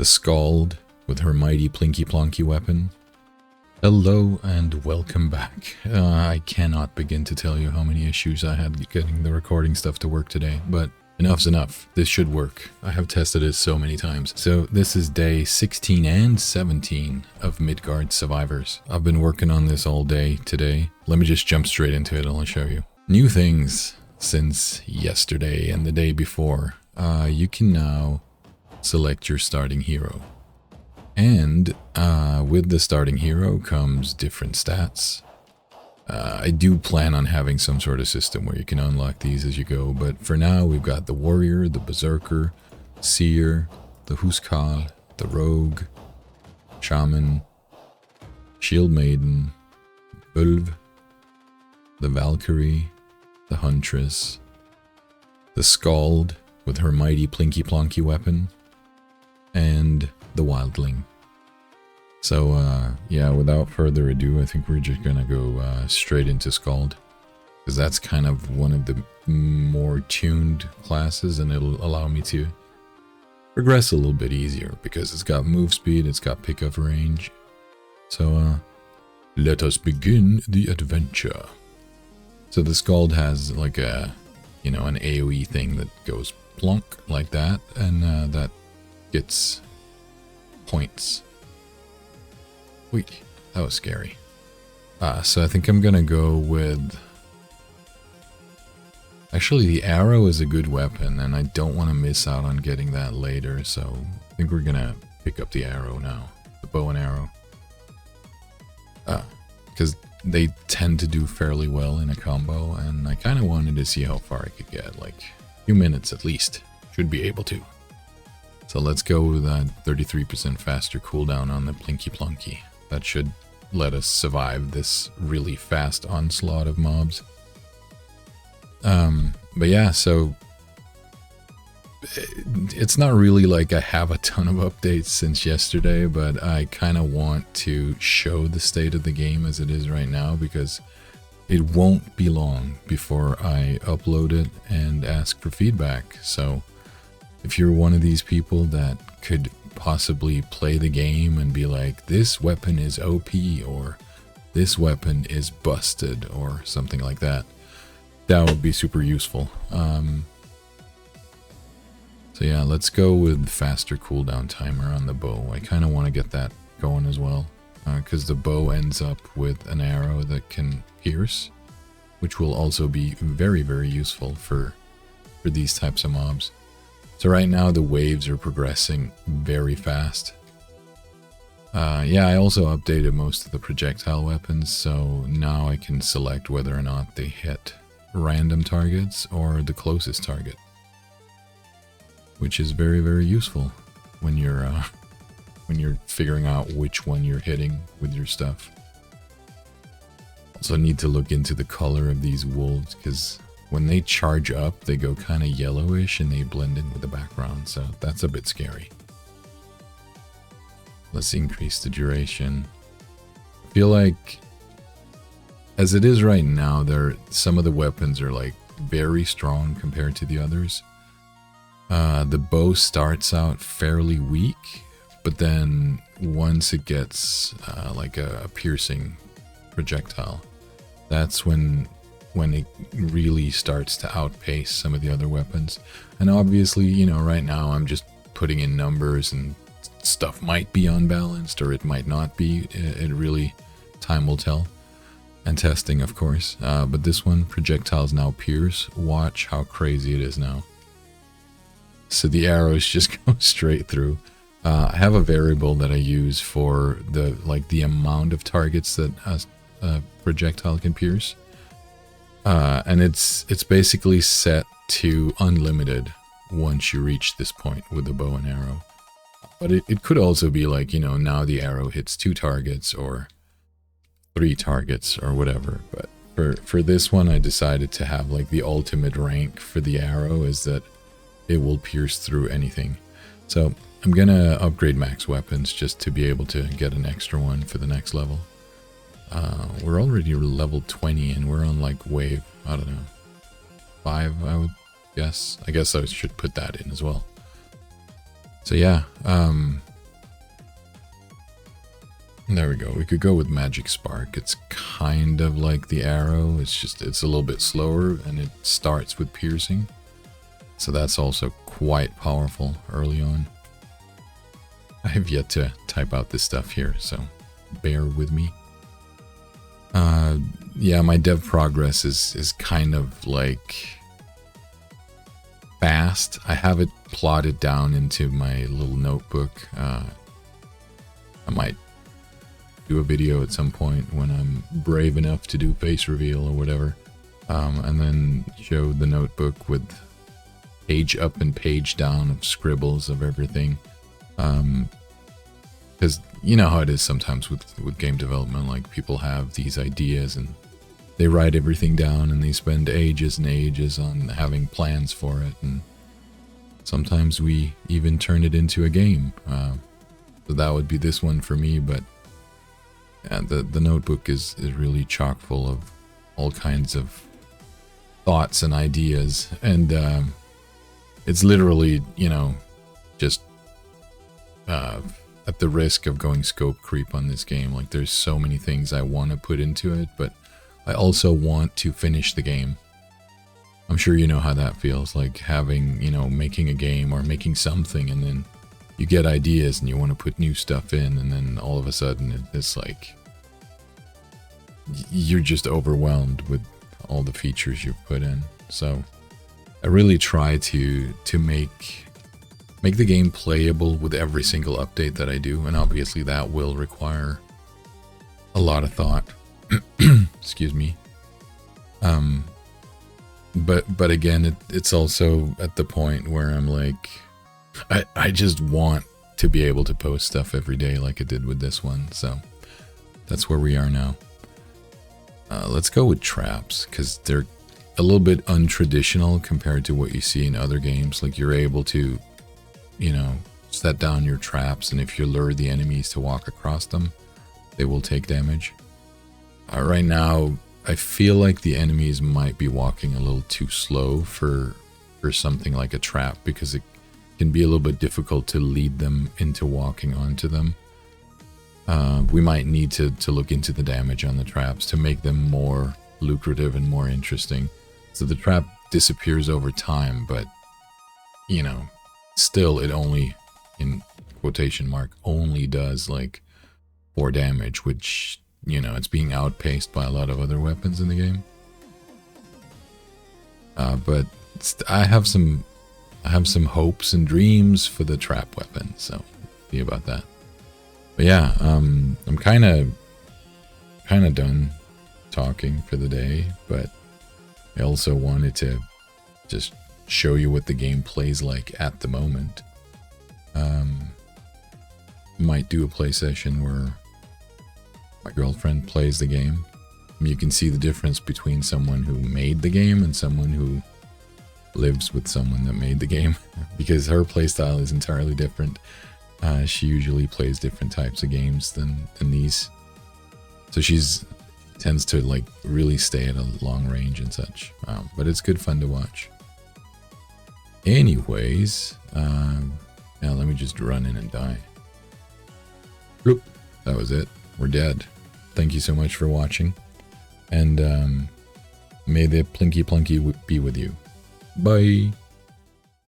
the Scald with her mighty plinky plonky weapon. Hello and welcome back. I cannot begin to tell you how many issues I had getting the recording stuff to work today, but enough's enough. This should work. I have tested it so many times. So this is day 16 and 17 of Midgard Survivors. I've been working on this all day today. Let me just jump straight into it and I'll show you. New things since yesterday and the day before. You can now select your starting hero. And with the starting hero comes different stats. I do plan on having some sort of system where you can unlock these as you go, but for now we've got the warrior, the berserker, seer, the huskar, the rogue, shaman, shield maiden, ulv, the valkyrie, the huntress, the scald with her mighty plinky plonky weapon, and the wildling. So yeah, without further ado, I think we're just gonna go straight into Scald, because that's kind of one of the more tuned classes, and it'll allow me to progress a little bit easier, because it's got move speed, it's got pickup range. So let us begin the adventure. So the Scald has like a, you know, an AoE thing that goes plonk like that, and that gets points. Wait, that was scary. So I think I'm gonna go with... Actually, the arrow is a good weapon, and I don't want to miss out on getting that later, so I think we're gonna pick up the arrow now. The bow and arrow. Because they tend to do fairly well in a combo, and I kind of wanted to see how far I could get, like a few minutes at least. Should be able to. So let's go with that 33% faster cooldown on the Plinky Plonky. That should let us survive this really fast onslaught of mobs. But yeah, so it's not really like I have a ton of updates since yesterday, but I kind of want to show the state of the game as it is right now, because it won't be long before I upload it and ask for feedback. So if you're one of these people that could possibly play the game and be like, this weapon is OP, or this weapon is busted, or something like that, that would be super useful. So yeah, let's go with faster cooldown timer on the bow. I kind of want to get that going as well, because the bow ends up with an arrow that can pierce, which will also be very, very useful for these types of mobs. So right now the waves are progressing very fast. Yeah, I also updated most of the projectile weapons, so now I can select whether or not they hit random targets or the closest target, which is very, very useful when you're figuring out which one you're hitting with your stuff. Also need to look into the color of these wolves, because when they charge up, they go kind of yellowish and they blend in with the background, so that's a bit scary. Let's increase the duration. I feel like, as it is right now, some of the weapons are like very strong compared to the others. The bow starts out fairly weak, but then once it gets like a piercing projectile, that's when it really starts to outpace some of the other weapons. And obviously, you know, right now I'm just putting in numbers, and stuff might be unbalanced or it might not be. It really, time will tell. And testing, of course. But this one, projectiles now pierce. Watch how crazy it is now. So the arrows just go straight through. I have a variable that I use for the amount of targets that a projectile can pierce. And it's basically set to unlimited once you reach this point with the bow and arrow. But it could also be like, you know, now the arrow hits 2 targets or 3 targets or whatever. But for this one, I decided to have like the ultimate rank for the arrow is that it will pierce through anything. So I'm gonna upgrade max weapons just to be able to get an extra one for the next level. We're already level 20 and we're on like wave, I don't know, 5, I would guess. I guess I should put that in as well. So yeah, There we go. We could go with Magic Spark. It's kind of like the arrow. It's a little bit slower, and it starts with piercing. So that's also quite powerful early on. I have yet to type out this stuff here, so bear with me. Yeah, my dev progress is kind of like fast. I have it plotted down into my little notebook. I might do a video at some point when I'm brave enough to do face reveal or whatever, and then show the notebook with page up and page down of scribbles of everything, because you know how it is sometimes with game development. Like, people have these ideas and they write everything down and they spend ages and ages on having plans for it, and sometimes we even turn it into a game. So that would be this one for me, but yeah, the notebook is really chock full of all kinds of thoughts and ideas, and it's literally, you know, just at the risk of going scope creep on this game. Like, there's so many things I want to put into it, but I also want to finish the game. I'm sure you know how that feels, like having, you know, making a game or making something, and then you get ideas and you want to put new stuff in, and then all of a sudden it's like you're just overwhelmed with all the features you've put in. So I really try to make the game playable with every single update that I do, and obviously that will require a lot of thought. Excuse me. But again, it's also at the point where I'm like, I just want to be able to post stuff every day like I did with this one. So that's where we are now. Let's go with traps, because they're a little bit untraditional compared to what you see in other games. Like, you're able to, you know, set down your traps, and if you lure the enemies to walk across them, they will take damage. Right now, I feel like the enemies might be walking a little too slow for something like a trap, because it can be a little bit difficult to lead them into walking onto them. We might need to look into the damage on the traps to make them more lucrative and more interesting. So the trap disappears over time, but, you know, still it only, in quotation mark, only does like 4 damage, which, you know, it's being outpaced by a lot of other weapons in the game. But I have some hopes and dreams for the trap weapon, so see about that. But yeah, I'm kind of done talking for the day, but I also wanted to just show you what the game plays like at the moment. Might do a play session where my girlfriend plays the game. You can see the difference between someone who made the game and someone who lives with someone that made the game, because her playstyle is entirely different. She usually plays different types of games than these, so she's tends to like really stay at a long range and such. But it's good fun to watch. Anyways, now let me just run in and die. Bloop. That was it. We're dead. Thank you so much for watching, and may the Plinky Plunky be with you. Bye.